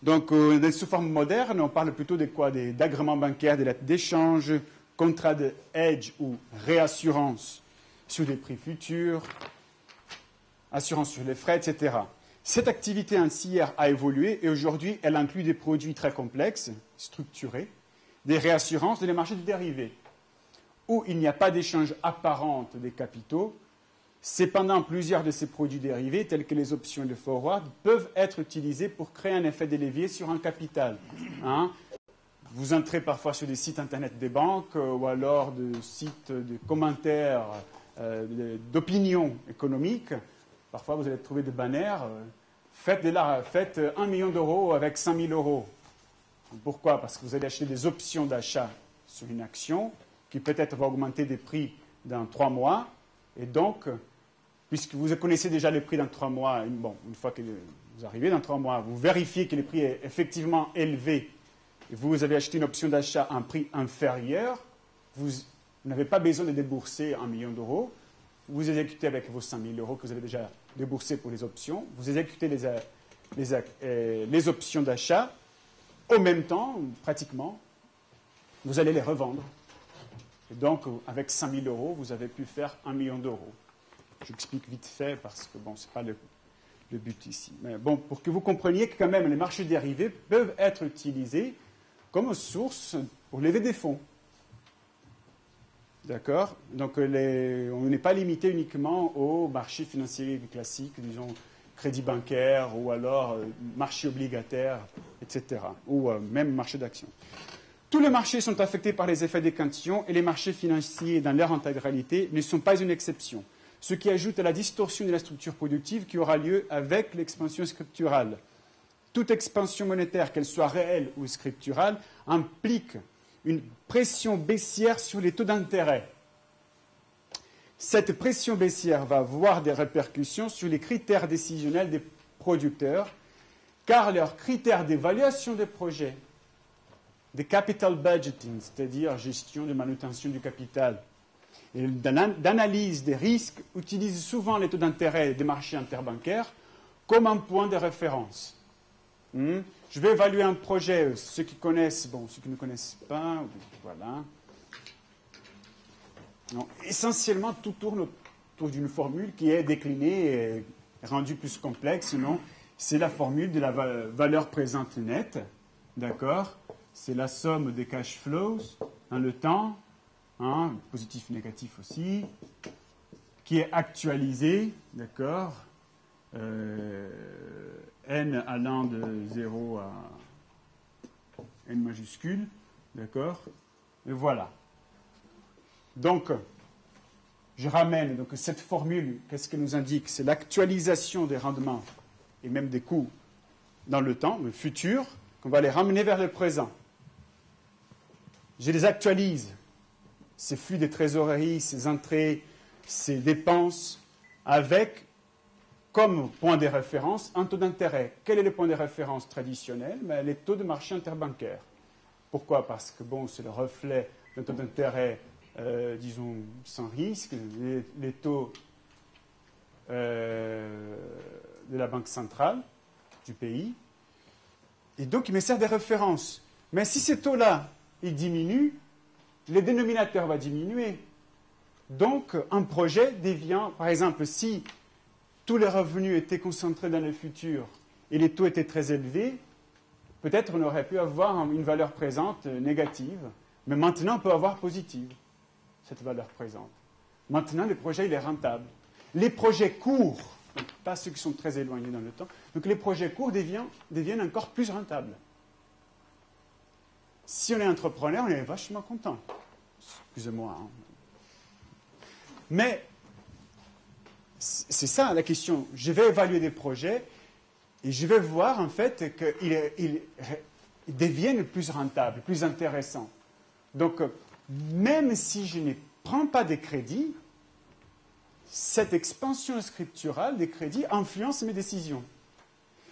Donc, sous forme moderne, on parle plutôt de quoi? D'agréments bancaires, des lettres d'échange, contrats de hedge ou réassurance sur des prix futurs, assurance sur les frais, etc. Cette activité ancillaire a évolué et aujourd'hui, elle inclut des produits très complexes, structurés, des réassurances et des marchés de dérivés, où il n'y a pas d'échange apparent des capitaux. Cependant, plusieurs de ces produits dérivés, tels que les options de forward, peuvent être utilisés pour créer un effet de levier sur un capital. Vous entrez parfois sur des sites internet des banques ou alors de sites de commentaires d'opinion économique. Parfois, vous allez trouver des banners. Faites 1 million d'euros avec 5 000 euros. Pourquoi? Parce que vous allez acheter des options d'achat sur une action qui peut-être va augmenter des prix dans 3 mois. Et donc, puisque vous connaissez déjà les prix dans 3 mois, une fois que vous arrivez dans 3 mois, vous vérifiez que le prix est effectivement élevé et vous avez acheté une option d'achat à un prix inférieur, vous n'avez pas besoin de débourser 1 million d'euros. Vous exécutez avec vos 5 000 euros que vous avez déjà déboursés pour les options. Vous exécutez les options d'achat. Au même temps, pratiquement, vous allez les revendre. Et donc, avec 5 000 euros, vous avez pu faire 1 million d'euros. J'explique vite fait parce que, ce n'est pas le but ici. Mais bon, pour que vous compreniez que quand même, les marchés dérivés peuvent être utilisés comme source pour lever des fonds. D'accord? Donc, on n'est pas limité uniquement aux marchés financiers classiques, disons, crédit bancaire ou alors marché obligataire, etc. Ou même marché d'actions. Tous les marchés sont affectés par les effets des cantillons et les marchés financiers, dans leur intégralité, ne sont pas une exception, ce qui ajoute à la distorsion de la structure productive qui aura lieu avec l'expansion scripturale. Toute expansion monétaire, qu'elle soit réelle ou scripturale, implique une pression baissière sur les taux d'intérêt. Cette pression baissière va avoir des répercussions sur les critères décisionnels des producteurs, car leurs critères d'évaluation des projets, de capital budgeting, c'est-à-dire gestion de manutention du capital, et d'analyse des risques, utilisent souvent les taux d'intérêt des marchés interbancaires comme un point de référence. Je vais évaluer un projet, ceux qui connaissent, ceux qui ne connaissent pas, voilà. Non, essentiellement, tout tourne autour d'une formule qui est déclinée et rendue plus complexe, non? C'est la formule de la valeur présente nette, d'accord? C'est la somme des cash flows dans le temps, positif, négatif aussi, qui est actualisée, d'accord? N allant de 0 à N majuscule, d'accord? Et voilà. Donc, je ramène donc cette formule, qu'est-ce qu'elle nous indique? C'est l'actualisation des rendements et même des coûts dans le temps, le futur, qu'on va les ramener vers le présent. Je les actualise, ces flux de trésorerie, ces entrées, ces dépenses, avec comme point de référence un taux d'intérêt. Quel est le point de référence traditionnel? Les taux de marché interbancaire. Pourquoi? Parce que c'est le reflet d'un taux d'intérêt, disons, sans risque, les taux de la banque centrale du pays. Et donc, il me sert de référence. Mais si ces taux-là, ils diminuent, le dénominateur va diminuer. Donc, un projet devient, par exemple, si tous les revenus étaient concentrés dans le futur et les taux étaient très élevés, peut-être on aurait pu avoir une valeur présente négative, mais maintenant on peut avoir positive, cette valeur présente. Maintenant, le projet il est rentable. Les projets courts, pas ceux qui sont très éloignés dans le temps, donc les projets courts deviennent encore plus rentables. Si on est entrepreneur, on est vachement content. Excusez-moi. Mais c'est ça la question. Je vais évaluer des projets et je vais voir en fait qu'ils deviennent plus rentables, plus intéressants. Donc, même si je ne prends pas des crédits, cette expansion scripturale des crédits influence mes décisions.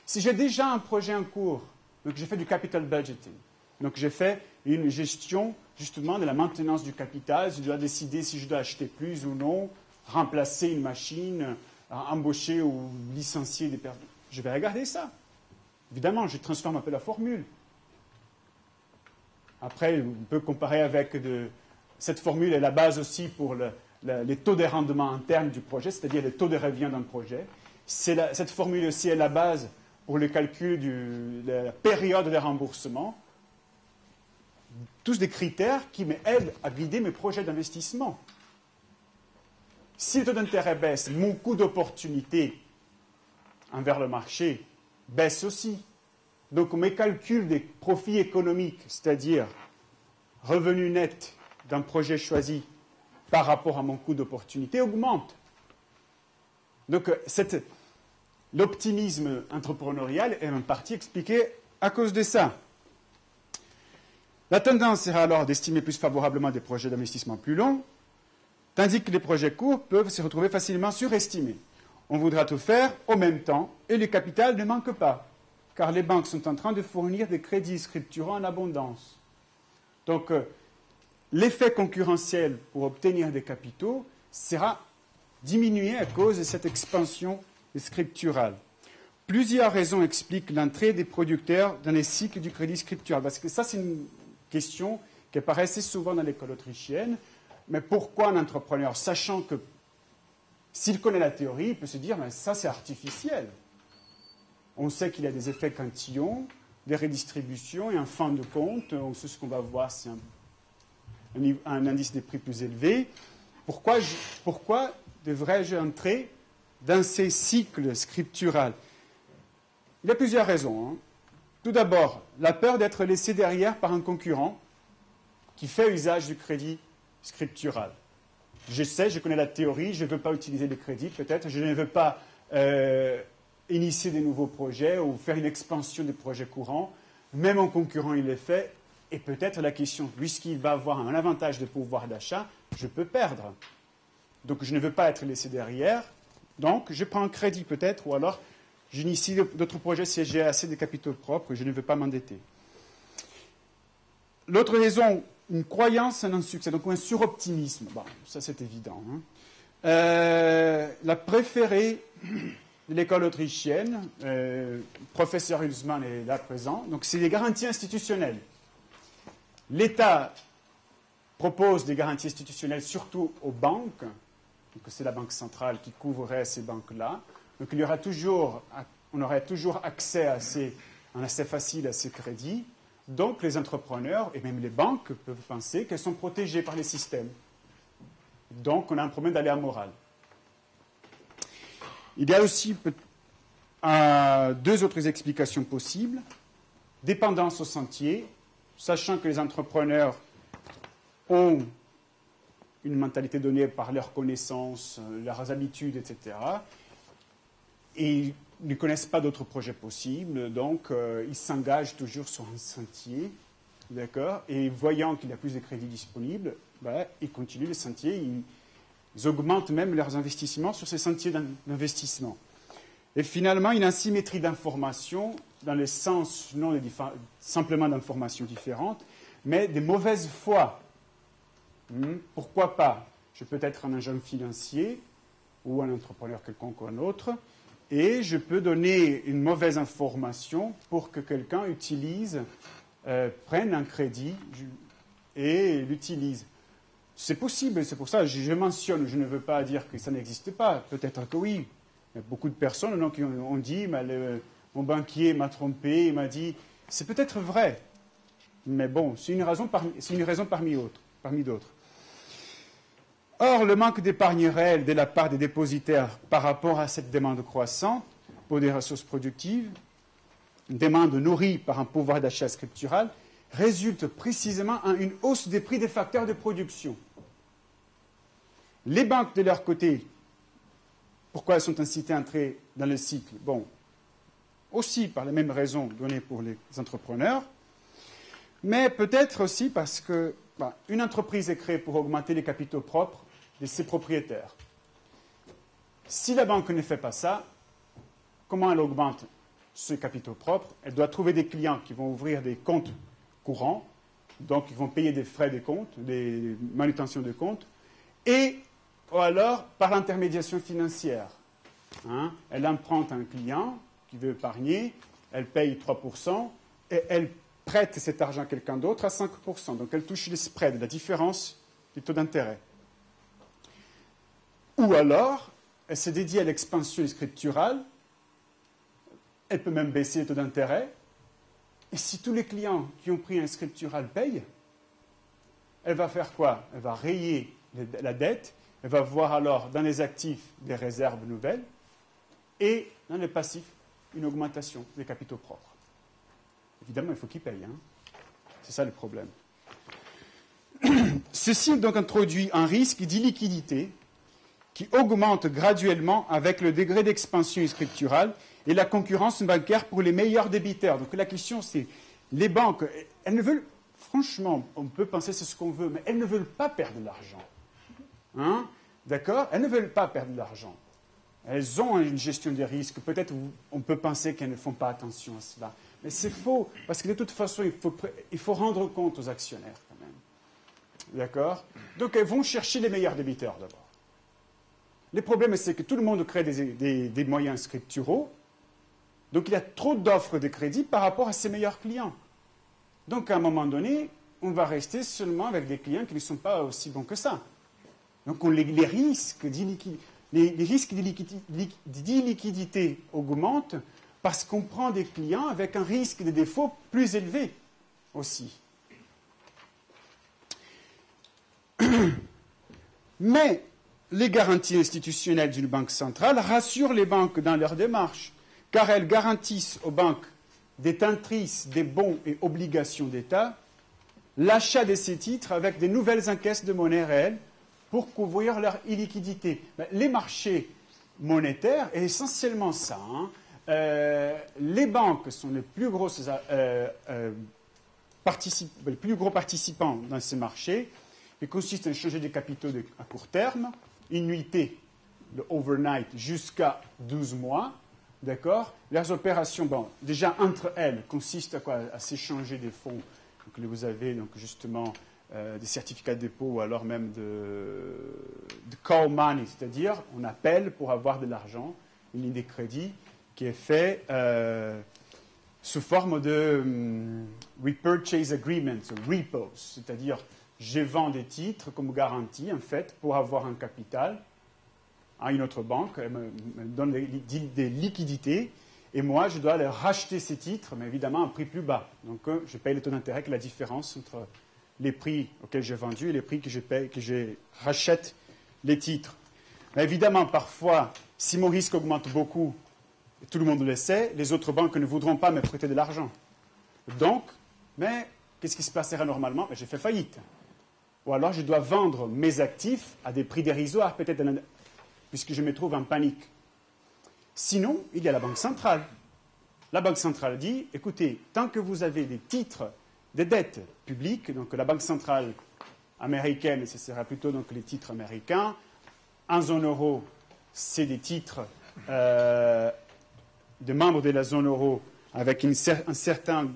Si j'ai déjà un projet en cours, donc j'ai fait du capital budgeting, donc j'ai fait une gestion justement de la maintenance du capital, je dois décider si je dois acheter plus ou non, remplacer une machine, embaucher ou licencier des personnes. Je vais regarder ça. Évidemment, je transforme un peu la formule. Après, on peut comparer avec cette formule est la base aussi pour les taux de rendement interne du projet, c'est-à-dire les taux de revient d'un projet. Cette formule aussi est la base pour le calcul de la période de remboursement. Tous des critères qui m'aident à guider mes projets d'investissement. Si le taux d'intérêt baisse, mon coût d'opportunité envers le marché baisse aussi. Donc mes calculs des profits économiques, c'est-à-dire revenu net d'un projet choisi par rapport à mon coût d'opportunité, augmentent. Donc l'optimisme entrepreneurial est en partie expliqué à cause de ça. La tendance sera alors d'estimer plus favorablement des projets d'investissement plus longs, tandis que les projets courts peuvent se retrouver facilement surestimés. On voudra tout faire au même temps et le capital ne manque pas, car les banques sont en train de fournir des crédits scripturaux en abondance. Donc, l'effet concurrentiel pour obtenir des capitaux sera diminué à cause de cette expansion scripturale. Plusieurs raisons expliquent l'entrée des producteurs dans les cycles du crédit scriptural, parce que ça, c'est une question qui apparaît assez souvent dans l'école autrichienne. Mais pourquoi un entrepreneur, sachant que s'il connaît la théorie, il peut se dire, mais ça c'est artificiel. On sait qu'il y a des effets cantillons, des redistributions et en fin de compte, on sait ce qu'on va voir, c'est un indice des prix plus élevé. Pourquoi devrais-je entrer dans ces cycles scripturaux? Il y a plusieurs raisons. Hein. Tout d'abord, la peur d'être laissé derrière par un concurrent qui fait usage du crédit scriptural. Je connais la théorie, je ne veux pas utiliser les crédits peut-être, je ne veux pas initier des nouveaux projets ou faire une expansion des projets courants. Même mon concurrent, il le fait. Et peut-être la question, puisqu'il va avoir un avantage de pouvoir d'achat, je peux perdre. Donc je ne veux pas être laissé derrière. Donc je prends un crédit peut-être, ou alors j'initie d'autres projets si j'ai assez de capitaux propres, je ne veux pas m'endetter. L'autre raison, une croyance en un succès, donc un suroptimisme. Bon, ça c'est évident. Hein. La préférée de l'école autrichienne, professeur Hülsmann est là présent, donc c'est les garanties institutionnelles. L'État propose des garanties institutionnelles surtout aux banques, donc c'est la banque centrale qui couvrirait ces banques-là. Donc on aurait toujours accès en assez facile à ces crédits. Donc les entrepreneurs et même les banques peuvent penser qu'elles sont protégées par les systèmes. Donc on a un problème d'aléa moral. Il y a aussi deux autres explications possibles. Dépendance au sentier, sachant que les entrepreneurs ont une mentalité donnée par leurs connaissances, leurs habitudes, etc. Et ils ne connaissent pas d'autres projets possibles, donc ils s'engagent toujours sur un sentier, d'accord. Et voyant qu'il y a plus de crédits disponibles, ils continuent le sentier, ils augmentent même leurs investissements sur ces sentiers d'investissement. Et finalement, une asymétrie d'information, dans le sens non simplement d'informations différentes, mais de mauvaise foi. Pourquoi pas? Je peux être un agent financier ou un entrepreneur quelconque ou un autre, et je peux donner une mauvaise information pour que quelqu'un prenne un crédit et l'utilise. C'est possible, c'est pour ça que je mentionne, je ne veux pas dire que ça n'existe pas, peut-être que oui. Il y a beaucoup de personnes qui ont dit, mon banquier m'a trompé, il m'a dit, c'est peut-être vrai, mais bon, c'est une raison parmi d'autres. Or, le manque d'épargne réelle de la part des dépositaires par rapport à cette demande croissante pour des ressources productives, une demande nourrie par un pouvoir d'achat scriptural, résulte précisément en une hausse des prix des facteurs de production. Les banques, de leur côté, pourquoi elles sont incitées à entrer dans le cycle? Bon, aussi par les mêmes raisons données pour les entrepreneurs, mais peut-être aussi parce que une entreprise est créée pour augmenter les capitaux propres de ses propriétaires. Si la banque ne fait pas ça, comment elle augmente ses capitaux propres? Elle doit trouver des clients qui vont ouvrir des comptes courants, donc ils vont payer des frais de compte, des manutentions de compte, ou alors par l'intermédiation financière. Elle emprunte un client qui veut épargner, elle paye 3% et elle prête cet argent à quelqu'un d'autre à 5%. Donc elle touche les spreads, la différence du taux d'intérêt. Ou alors, elle se dédie à l'expansion scripturale, elle peut même baisser le taux d'intérêt, et si tous les clients qui ont pris un scriptural payent, elle va faire quoi? Elle va rayer la dette, elle va voir alors dans les actifs des réserves nouvelles et dans les passifs une augmentation des capitaux propres. Évidemment, il faut qu'ils payent. Hein. C'est ça le problème. Ceci donc introduit un risque d'illiquidité qui augmente graduellement avec le degré d'expansion scripturale et la concurrence bancaire pour les meilleurs débiteurs. Donc la question c'est, les banques, elles ne veulent, franchement, on peut penser c'est ce qu'on veut, mais elles ne veulent pas perdre de l'argent. Hein? D'accord? Elles ne veulent pas perdre de l'argent. Elles ont une gestion des risques. Peut-être on peut penser qu'elles ne font pas attention à cela. Mais c'est faux, parce que de toute façon, il faut rendre compte aux actionnaires quand même. D'accord? Donc elles vont chercher les meilleurs débiteurs d'abord. Le problème, c'est que tout le monde crée des moyens scripturaux. Donc il y a trop d'offres de crédit par rapport à ses meilleurs clients. Donc à un moment donné, on va rester seulement avec des clients qui ne sont pas aussi bons que ça. Donc les risques d'illiquidité augmentent parce qu'on prend des clients avec un risque de défaut plus élevé aussi. Mais les garanties institutionnelles d'une banque centrale rassurent les banques dans leur démarche, car elles garantissent aux banques détentrices des bons et obligations d'État l'achat de ces titres avec de nouvelles encaisses de monnaie réelle pour couvrir leur illiquidité. Les marchés monétaires, est essentiellement ça. Hein. Les banques sont les plus gros participants dans ces marchés. Ils consistent à échanger des capitaux à court terme, une nuitée, le overnight, jusqu'à 12 mois. D'accord? Leurs opérations, bon, déjà entre elles, consistent à quoi? À s'échanger des fonds. Donc, vous avez donc, justement des certificats de dépôt ou alors même de call money, c'est-à-dire on appelle pour avoir de l'argent, une ligne de crédit qui est faite sous forme de repurchase agreements, repos, c'est-à-dire je vends des titres comme garantie, en fait, pour avoir un capital à une autre banque, elle me donne des liquidités, et moi, je dois leur racheter ces titres, mais évidemment à un prix plus bas. Donc, je paye le taux d'intérêt, qui est la différence entre les prix auxquels j'ai vendu et les prix que je rachète les titres. Mais évidemment, parfois, si mon risque augmente beaucoup, et tout le monde le sait, les autres banques ne voudront pas me prêter de l'argent. Donc, mais qu'est-ce qui se passera normalement? J'ai fait faillite. Ou alors, je dois vendre mes actifs à des prix dérisoires, peut-être puisque je me trouve en panique. Sinon, il y a la Banque centrale. La Banque centrale dit, écoutez, tant que vous avez des titres, des dettes publiques, donc la Banque centrale américaine, ce sera plutôt donc les titres américains, en zone euro, c'est des titres de membres de la zone euro avec un certain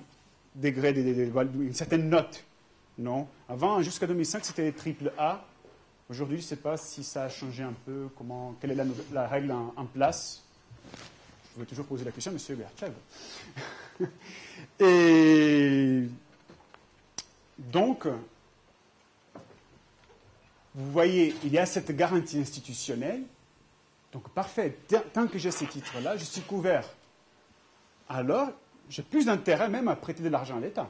degré, une certaine note. Non. Avant, jusqu'à 2005, c'était triple A. Aujourd'hui, je ne sais pas si ça a changé un peu, quelle est la règle en place. Je vais toujours poser la question à M. Bertchev. Et donc, vous voyez, il y a cette garantie institutionnelle. Donc, parfait. Tant que j'ai ces titres-là, je suis couvert. Alors, j'ai plus d'intérêt même à prêter de l'argent à l'État.